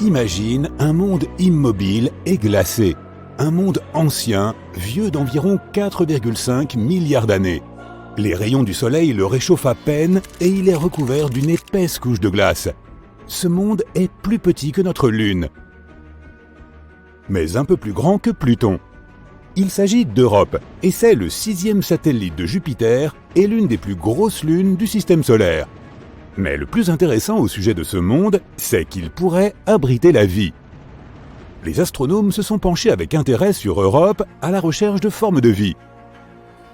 Imagine un monde immobile et glacé. Un monde ancien, vieux d'environ 4,5 milliards d'années. Les rayons du soleil le réchauffent à peine et il est recouvert d'une épaisse couche de glace. Ce monde est plus petit que notre Lune, mais un peu plus grand que Pluton. Il s'agit d'Europe et c'est le 6e satellite de Jupiter et l'une des plus grosses lunes du système solaire. Mais le plus intéressant au sujet de ce monde, c'est qu'il pourrait abriter la vie. Les astronomes se sont penchés avec intérêt sur Europe à la recherche de formes de vie.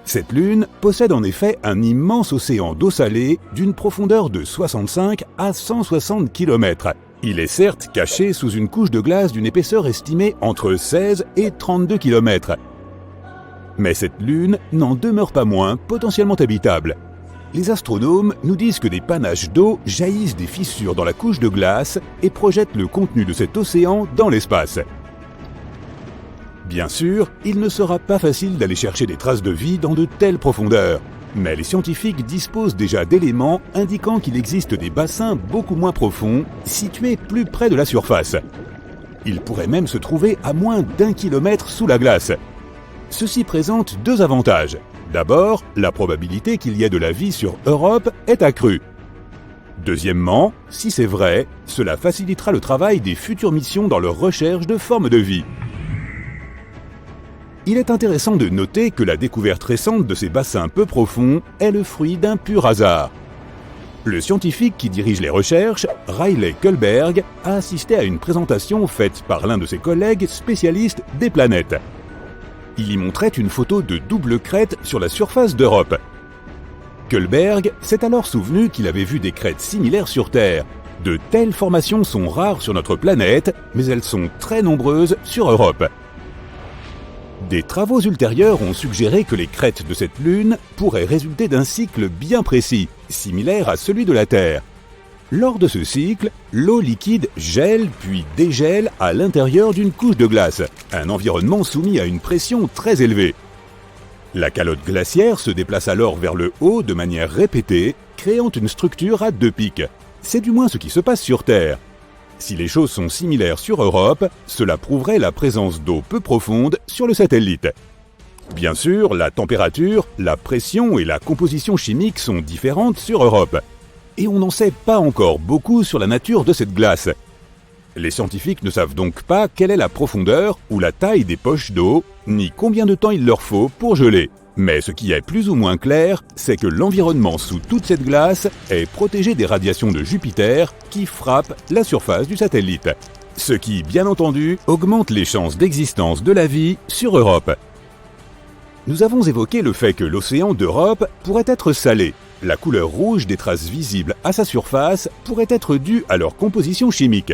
Cette lune possède en effet un immense océan d'eau salée d'une profondeur de 65 à 160 km. Il est certes caché sous une couche de glace d'une épaisseur estimée entre 16 et 32 km. Mais cette lune n'en demeure pas moins potentiellement habitable. Les astronomes nous disent que des panaches d'eau jaillissent des fissures dans la couche de glace et projettent le contenu de cet océan dans l'espace. Bien sûr, il ne sera pas facile d'aller chercher des traces de vie dans de telles profondeurs, mais les scientifiques disposent déjà d'éléments indiquant qu'il existe des bassins beaucoup moins profonds, situés plus près de la surface. Ils pourraient même se trouver à moins d'1 kilomètre sous la glace. Ceci présente deux avantages. D'abord, la probabilité qu'il y ait de la vie sur Europe est accrue. Deuxièmement, si c'est vrai, cela facilitera le travail des futures missions dans leur recherche de formes de vie. Il est intéressant de noter que la découverte récente de ces bassins peu profonds est le fruit d'un pur hasard. Le scientifique qui dirige les recherches, Riley Kullberg, a assisté à une présentation faite par l'un de ses collègues spécialistes des planètes. Il y montrait une photo de double crête sur la surface d'Europe. Kullberg s'est alors souvenu qu'il avait vu des crêtes similaires sur Terre. De telles formations sont rares sur notre planète, mais elles sont très nombreuses sur Europe. Des travaux ultérieurs ont suggéré que les crêtes de cette lune pourraient résulter d'un cycle bien précis, similaire à celui de la Terre. Lors de ce cycle, l'eau liquide gèle puis dégèle à l'intérieur d'une couche de glace, un environnement soumis à une pression très élevée. La calotte glaciaire se déplace alors vers le haut de manière répétée, créant une structure à deux pics. C'est du moins ce qui se passe sur Terre. Si les choses sont similaires sur Europe, cela prouverait la présence d'eau peu profonde sur le satellite. Bien sûr, la température, la pression et la composition chimique sont différentes sur Europe. Et on n'en sait pas encore beaucoup sur la nature de cette glace. Les scientifiques ne savent donc pas quelle est la profondeur ou la taille des poches d'eau, ni combien de temps il leur faut pour geler. Mais ce qui est plus ou moins clair, c'est que l'environnement sous toute cette glace est protégé des radiations de Jupiter qui frappent la surface du satellite. Ce qui, bien entendu, augmente les chances d'existence de la vie sur Europe. Nous avons évoqué le fait que l'océan d'Europe pourrait être salé. La couleur rouge des traces visibles à sa surface pourrait être due à leur composition chimique.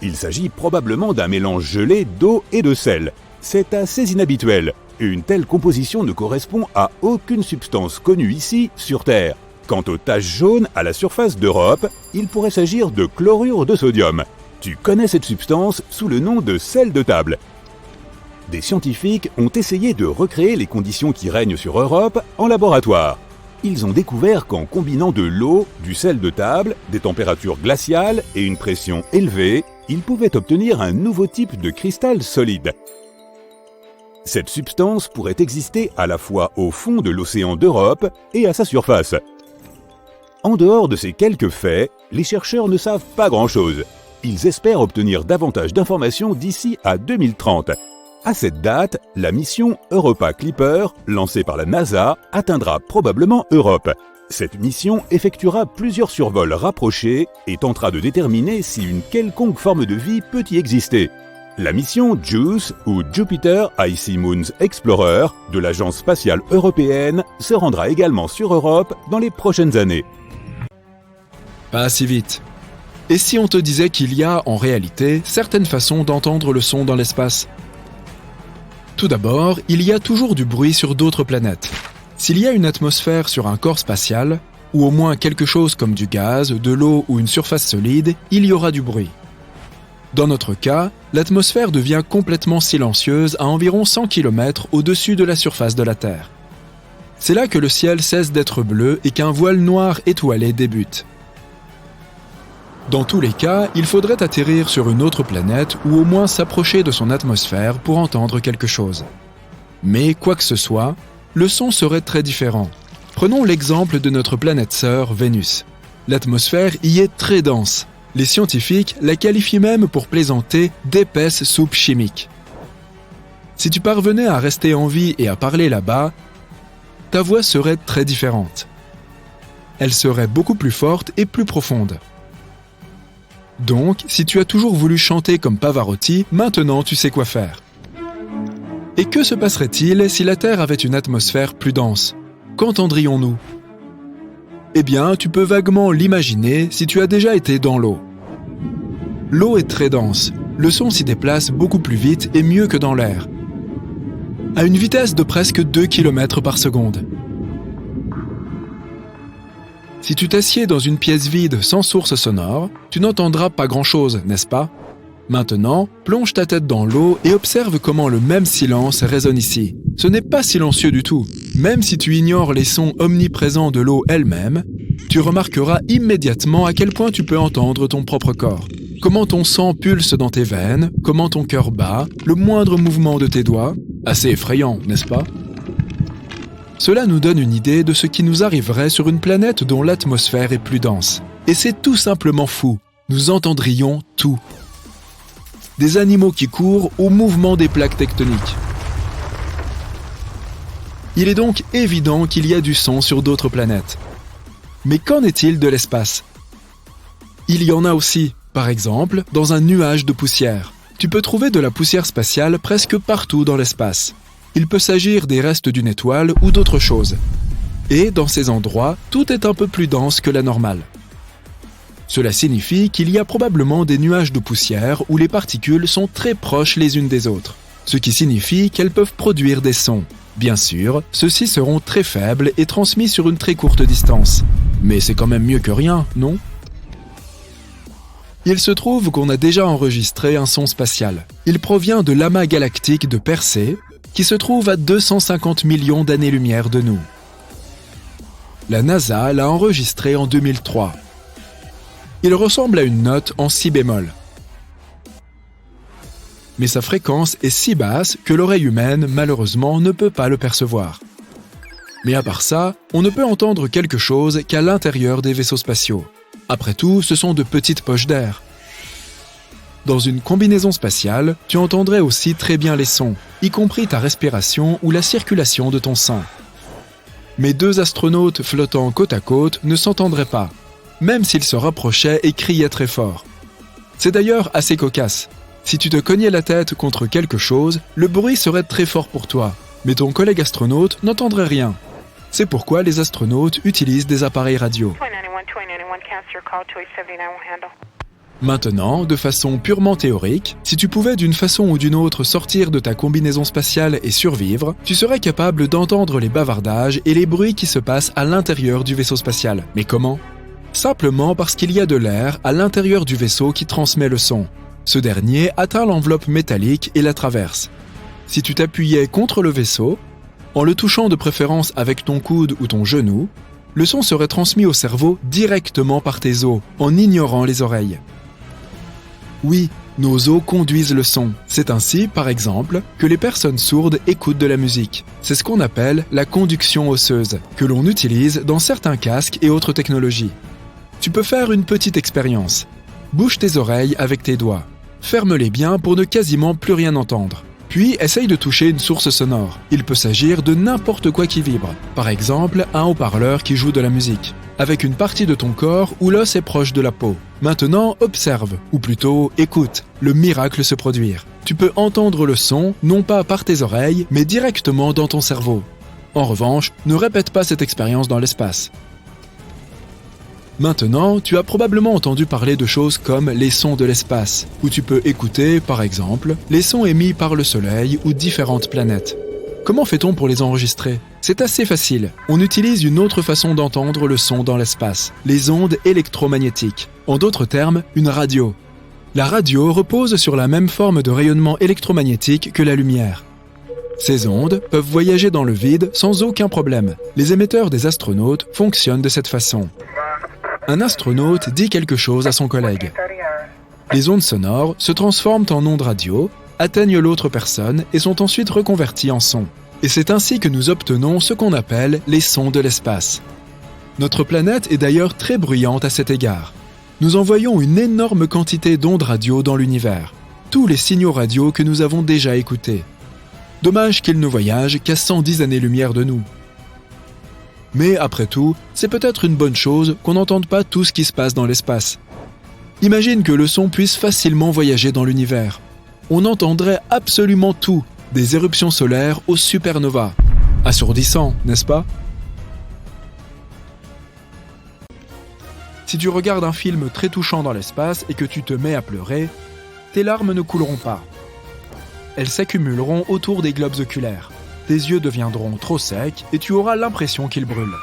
Il s'agit probablement d'un mélange gelé d'eau et de sel. C'est assez inhabituel. Une telle composition ne correspond à aucune substance connue ici sur Terre. Quant aux taches jaunes à la surface d'Europe, il pourrait s'agir de chlorure de sodium. Tu connais cette substance sous le nom de sel de table. Des scientifiques ont essayé de recréer les conditions qui règnent sur Europe en laboratoire. Ils ont découvert qu'en combinant de l'eau, du sel de table, des températures glaciales et une pression élevée, ils pouvaient obtenir un nouveau type de cristal solide. Cette substance pourrait exister à la fois au fond de l'océan d'Europe et à sa surface. En dehors de ces quelques faits, les chercheurs ne savent pas grand-chose. Ils espèrent obtenir davantage d'informations d'ici à 2030. À cette date, la mission Europa Clipper, lancée par la NASA, atteindra probablement Europe. Cette mission effectuera plusieurs survols rapprochés et tentera de déterminer si une quelconque forme de vie peut y exister. La mission JUICE, ou Jupiter Icy Moons Explorer, de l'Agence spatiale européenne, se rendra également sur Europe dans les prochaines années. Pas si vite. Et si on te disait qu'il y a, en réalité, certaines façons d'entendre le son dans l'espace ? Tout d'abord, il y a toujours du bruit sur d'autres planètes. S'il y a une atmosphère sur un corps spatial, ou au moins quelque chose comme du gaz, de l'eau ou une surface solide, il y aura du bruit. Dans notre cas, l'atmosphère devient complètement silencieuse à environ 100 km au-dessus de la surface de la Terre. C'est là que le ciel cesse d'être bleu et qu'un voile noir étoilé débute. Dans tous les cas, il faudrait atterrir sur une autre planète ou au moins s'approcher de son atmosphère pour entendre quelque chose. Mais quoi que ce soit, le son serait très différent. Prenons l'exemple de notre planète sœur, Vénus. L'atmosphère y est très dense. Les scientifiques la qualifient même pour plaisanter d'épaisse soupe chimique. Si tu parvenais à rester en vie et à parler là-bas, ta voix serait très différente. Elle serait beaucoup plus forte et plus profonde. Donc, si tu as toujours voulu chanter comme Pavarotti, maintenant tu sais quoi faire. Et que se passerait-il si la Terre avait une atmosphère plus dense ? Qu'entendrions-nous ? Eh bien, tu peux vaguement l'imaginer si tu as déjà été dans l'eau. L'eau est très dense, le son s'y déplace beaucoup plus vite et mieux que dans l'air, à une vitesse de presque 2 km par seconde. Si tu t'assieds dans une pièce vide sans source sonore, tu n'entendras pas grand-chose, n'est-ce pas ? Maintenant, plonge ta tête dans l'eau et observe comment le même silence résonne ici. Ce n'est pas silencieux du tout. Même si tu ignores les sons omniprésents de l'eau elle-même, tu remarqueras immédiatement à quel point tu peux entendre ton propre corps. Comment ton sang pulse dans tes veines, comment ton cœur bat, le moindre mouvement de tes doigts. Assez effrayant, n'est-ce pas ? Cela nous donne une idée de ce qui nous arriverait sur une planète dont l'atmosphère est plus dense. Et c'est tout simplement fou. Nous entendrions tout. Des animaux qui courent au mouvement des plaques tectoniques. Il est donc évident qu'il y a du son sur d'autres planètes. Mais qu'en est-il de l'espace ? Il y en a aussi, par exemple, dans un nuage de poussière. Tu peux trouver de la poussière spatiale presque partout dans l'espace. Il peut s'agir des restes d'une étoile ou d'autre chose. Et dans ces endroits, tout est un peu plus dense que la normale. Cela signifie qu'il y a probablement des nuages de poussière où les particules sont très proches les unes des autres, ce qui signifie qu'elles peuvent produire des sons. Bien sûr, ceux-ci seront très faibles et transmis sur une très courte distance. Mais c'est quand même mieux que rien, non ? Il se trouve qu'on a déjà enregistré un son spatial. Il provient de l'amas galactique de Persée, qui se trouve à 250 millions d'années-lumière de nous. La NASA l'a enregistré en 2003. Il ressemble à une note en si bémol. Mais sa fréquence est si basse que l'oreille humaine, malheureusement, ne peut pas le percevoir. Mais à part ça, on ne peut entendre quelque chose qu'à l'intérieur des vaisseaux spatiaux. Après tout, ce sont de petites poches d'air. Dans une combinaison spatiale, tu entendrais aussi très bien les sons, y compris ta respiration ou la circulation de ton sang. Mais deux astronautes flottant côte à côte ne s'entendraient pas, même s'ils se rapprochaient et criaient très fort. C'est d'ailleurs assez cocasse. Si tu te cognais la tête contre quelque chose, le bruit serait très fort pour toi, mais ton collègue astronaute n'entendrait rien. C'est pourquoi les astronautes utilisent des appareils radio. Maintenant, de façon purement théorique, si tu pouvais d'une façon ou d'une autre sortir de ta combinaison spatiale et survivre, tu serais capable d'entendre les bavardages et les bruits qui se passent à l'intérieur du vaisseau spatial. Mais comment ? Simplement parce qu'il y a de l'air à l'intérieur du vaisseau qui transmet le son. Ce dernier atteint l'enveloppe métallique et la traverse. Si tu t'appuyais contre le vaisseau, en le touchant de préférence avec ton coude ou ton genou, le son serait transmis au cerveau directement par tes os, en ignorant les oreilles. Oui, nos os conduisent le son. C'est ainsi, par exemple, que les personnes sourdes écoutent de la musique. C'est ce qu'on appelle la conduction osseuse, que l'on utilise dans certains casques et autres technologies. Tu peux faire une petite expérience. Bouge tes oreilles avec tes doigts. Ferme-les bien pour ne quasiment plus rien entendre. Puis, essaye de toucher une source sonore. Il peut s'agir de n'importe quoi qui vibre. Par exemple, un haut-parleur qui joue de la musique, avec une partie de ton corps où l'os est proche de la peau. Maintenant, observe, ou plutôt écoute, le miracle se produire. Tu peux entendre le son, non pas par tes oreilles, mais directement dans ton cerveau. En revanche, ne répète pas cette expérience dans l'espace. Maintenant, tu as probablement entendu parler de choses comme les sons de l'espace, où tu peux écouter, par exemple, les sons émis par le Soleil ou différentes planètes. Comment fait-on pour les enregistrer ? C'est assez facile. On utilise une autre façon d'entendre le son dans l'espace, les ondes électromagnétiques. En d'autres termes, une radio. La radio repose sur la même forme de rayonnement électromagnétique que la lumière. Ces ondes peuvent voyager dans le vide sans aucun problème. Les émetteurs des astronautes fonctionnent de cette façon. Un astronaute dit quelque chose à son collègue. Les ondes sonores se transforment en ondes radio, atteignent l'autre personne et sont ensuite reconverties en sons. Et c'est ainsi que nous obtenons ce qu'on appelle les sons de l'espace. Notre planète est d'ailleurs très bruyante à cet égard. Nous envoyons une énorme quantité d'ondes radio dans l'univers, tous les signaux radio que nous avons déjà écoutés. Dommage qu'ils ne voyagent qu'à 110 années-lumière de nous. Mais après tout, c'est peut-être une bonne chose qu'on n'entende pas tout ce qui se passe dans l'espace. Imagine que le son puisse facilement voyager dans l'univers. On entendrait absolument tout, des éruptions solaires aux supernovas. Assourdissant, n'est-ce pas ? Si tu regardes un film très touchant dans l'espace et que tu te mets à pleurer, tes larmes ne couleront pas. Elles s'accumuleront autour des globes oculaires. Tes yeux deviendront trop secs et tu auras l'impression qu'ils brûlent.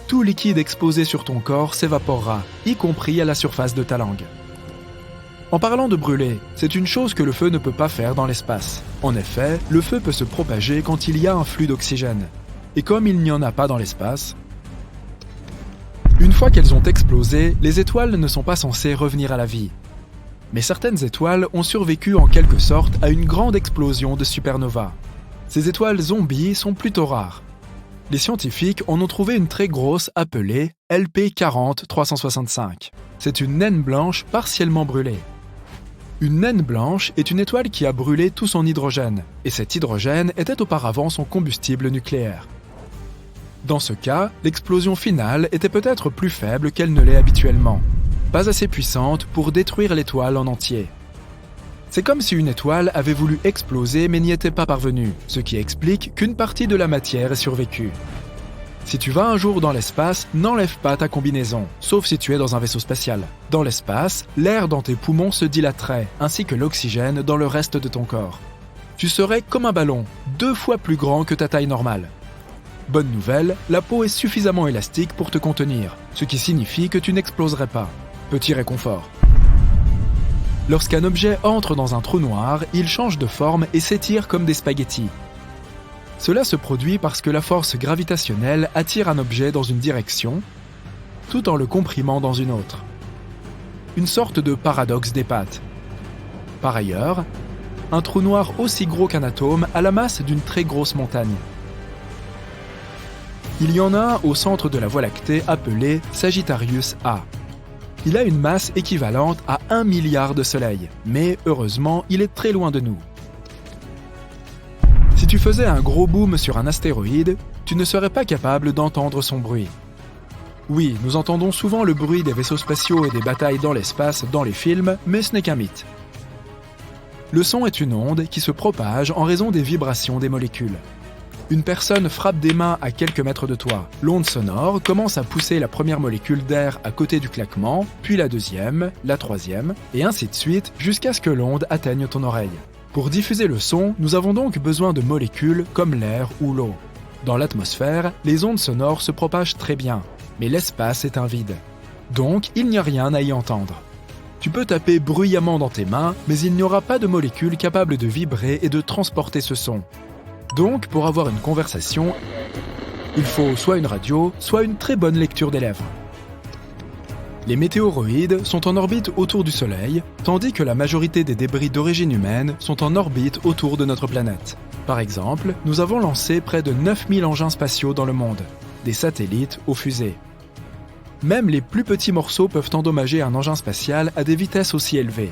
Tout liquide exposé sur ton corps s'évaporera, y compris à la surface de ta langue. En parlant de brûler, c'est une chose que le feu ne peut pas faire dans l'espace. En effet, le feu peut se propager quand il y a un flux d'oxygène. Et comme il n'y en a pas dans l'espace, une fois qu'elles ont explosé, les étoiles ne sont pas censées revenir à la vie. Mais certaines étoiles ont survécu en quelque sorte à une grande explosion de supernovas. Ces étoiles zombies sont plutôt rares. Les scientifiques en ont trouvé une très grosse appelée LP40-365. C'est une naine blanche partiellement brûlée. Une naine blanche est une étoile qui a brûlé tout son hydrogène, et cet hydrogène était auparavant son combustible nucléaire. Dans ce cas, l'explosion finale était peut-être plus faible qu'elle ne l'est habituellement, pas assez puissante pour détruire l'étoile en entier. C'est comme si une étoile avait voulu exploser mais n'y était pas parvenue, ce qui explique qu'une partie de la matière est survécue. Si tu vas un jour dans l'espace, n'enlève pas ta combinaison, sauf si tu es dans un vaisseau spatial. Dans l'espace, l'air dans tes poumons se dilaterait, ainsi que l'oxygène dans le reste de ton corps. Tu serais comme un ballon, 2 fois plus grand que ta taille normale. Bonne nouvelle, la peau est suffisamment élastique pour te contenir, ce qui signifie que tu n'exploserais pas. Petit réconfort. Lorsqu'un objet entre dans un trou noir, il change de forme et s'étire comme des spaghettis. Cela se produit parce que la force gravitationnelle attire un objet dans une direction, tout en le comprimant dans une autre. Une sorte de paradoxe des pattes. Par ailleurs, un trou noir aussi gros qu'un atome a la masse d'une très grosse montagne. Il y en a un au centre de la Voie lactée appelé Sagittarius A. Il a une masse équivalente à 1 milliard de soleils, mais heureusement, il est très loin de nous. Si tu faisais un gros boom sur un astéroïde, tu ne serais pas capable d'entendre son bruit. Oui, nous entendons souvent le bruit des vaisseaux spatiaux et des batailles dans l'espace dans les films, mais ce n'est qu'un mythe. Le son est une onde qui se propage en raison des vibrations des molécules. Une personne frappe des mains à quelques mètres de toi. L'onde sonore commence à pousser la première molécule d'air à côté du claquement, puis la deuxième, la troisième, et ainsi de suite jusqu'à ce que l'onde atteigne ton oreille. Pour diffuser le son, nous avons donc besoin de molécules comme l'air ou l'eau. Dans l'atmosphère, les ondes sonores se propagent très bien, mais l'espace est un vide. Donc, il n'y a rien à y entendre. Tu peux taper bruyamment dans tes mains, mais il n'y aura pas de molécules capables de vibrer et de transporter ce son. Donc, pour avoir une conversation, il faut soit une radio, soit une très bonne lecture des lèvres. Les météoroïdes sont en orbite autour du Soleil, tandis que la majorité des débris d'origine humaine sont en orbite autour de notre planète. Par exemple, nous avons lancé près de 9000 engins spatiaux dans le monde, des satellites aux fusées. Même les plus petits morceaux peuvent endommager un engin spatial à des vitesses aussi élevées.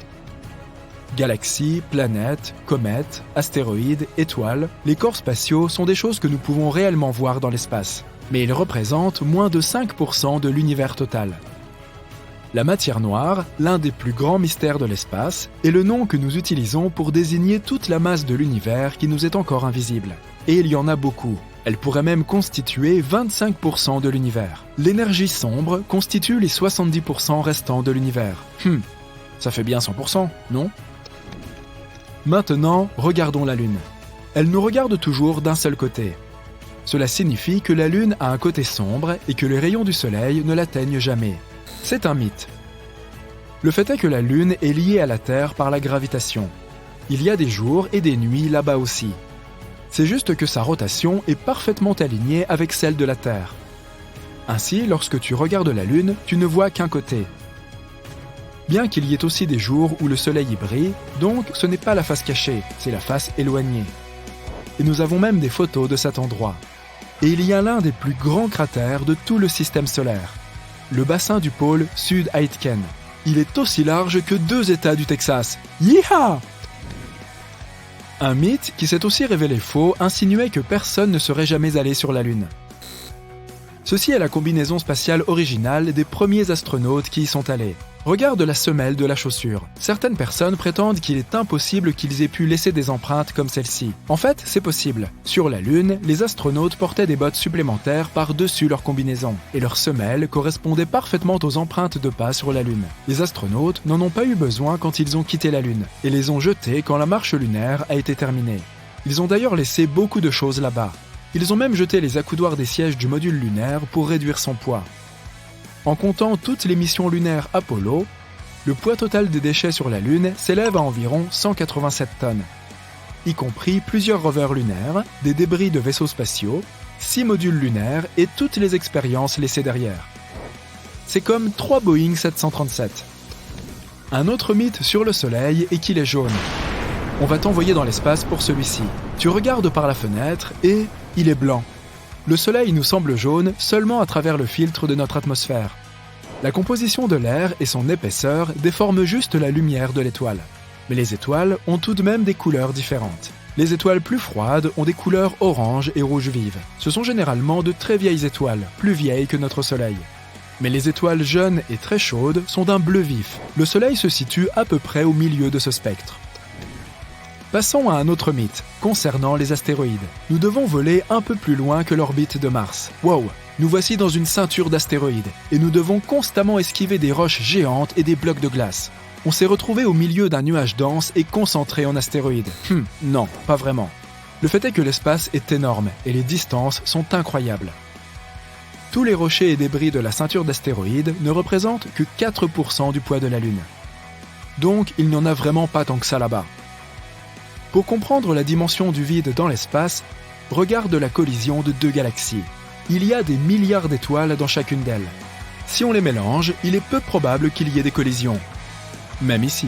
Galaxies, planètes, comètes, astéroïdes, étoiles, les corps spatiaux sont des choses que nous pouvons réellement voir dans l'espace, mais ils représentent moins de 5% de l'univers total. La matière noire, l'un des plus grands mystères de l'espace, est le nom que nous utilisons pour désigner toute la masse de l'univers qui nous est encore invisible. Et il y en a beaucoup. Elle pourrait même constituer 25% de l'univers. L'énergie sombre constitue les 70% restants de l'univers. Ça fait bien 100%, non ? Maintenant, regardons la Lune. Elle nous regarde toujours d'un seul côté. Cela signifie que la Lune a un côté sombre et que les rayons du Soleil ne l'atteignent jamais. C'est un mythe. Le fait est que la Lune est liée à la Terre par la gravitation. Il y a des jours et des nuits là-bas aussi. C'est juste que sa rotation est parfaitement alignée avec celle de la Terre. Ainsi, lorsque tu regardes la Lune, tu ne vois qu'un côté. Bien qu'il y ait aussi des jours où le Soleil y brille, donc ce n'est pas la face cachée, c'est la face éloignée. Et nous avons même des photos de cet endroit. Et il y a l'un des plus grands cratères de tout le système solaire, le bassin du pôle Sud-Aitken. Il est aussi large que 2 États du Texas. Yeehaw! Un mythe qui s'est aussi révélé faux insinuait que personne ne serait jamais allé sur la Lune. Ceci est la combinaison spatiale originale des premiers astronautes qui y sont allés. Regarde la semelle de la chaussure. Certaines personnes prétendent qu'il est impossible qu'ils aient pu laisser des empreintes comme celle-ci. En fait, c'est possible. Sur la Lune, les astronautes portaient des bottes supplémentaires par-dessus leur combinaison, et leurs semelles correspondaient parfaitement aux empreintes de pas sur la Lune. Les astronautes n'en ont pas eu besoin quand ils ont quitté la Lune, et les ont jetées quand la marche lunaire a été terminée. Ils ont d'ailleurs laissé beaucoup de choses là-bas. Ils ont même jeté les accoudoirs des sièges du module lunaire pour réduire son poids. En comptant toutes les missions lunaires Apollo, le poids total des déchets sur la Lune s'élève à environ 187 tonnes, y compris plusieurs rovers lunaires, des débris de vaisseaux spatiaux, 6 modules lunaires et toutes les expériences laissées derrière. C'est comme 3 Boeing 737. Un autre mythe sur le Soleil est qu'il est jaune. On va t'envoyer dans l'espace pour celui-ci. Tu regardes par la fenêtre et il est blanc. Le Soleil nous semble jaune seulement à travers le filtre de notre atmosphère. La composition de l'air et son épaisseur déforment juste la lumière de l'étoile. Mais les étoiles ont tout de même des couleurs différentes. Les étoiles plus froides ont des couleurs orange et rouge vives. Ce sont généralement de très vieilles étoiles, plus vieilles que notre Soleil. Mais les étoiles jeunes et très chaudes sont d'un bleu vif. Le Soleil se situe à peu près au milieu de ce spectre. Passons à un autre mythe, concernant les astéroïdes. Nous devons voler un peu plus loin que l'orbite de Mars. Wow! Nous voici dans une ceinture d'astéroïdes, et nous devons constamment esquiver des roches géantes et des blocs de glace. On s'est retrouvé au milieu d'un nuage dense et concentré en astéroïdes. Non, pas vraiment. Le fait est que l'espace est énorme, et les distances sont incroyables. Tous les rochers et débris de la ceinture d'astéroïdes ne représentent que 4% du poids de la Lune. Donc il n'y en a vraiment pas tant que ça là-bas. Pour comprendre la dimension du vide dans l'espace, regarde la collision de 2 galaxies. Il y a des milliards d'étoiles dans chacune d'elles. Si on les mélange, il est peu probable qu'il y ait des collisions. Même ici.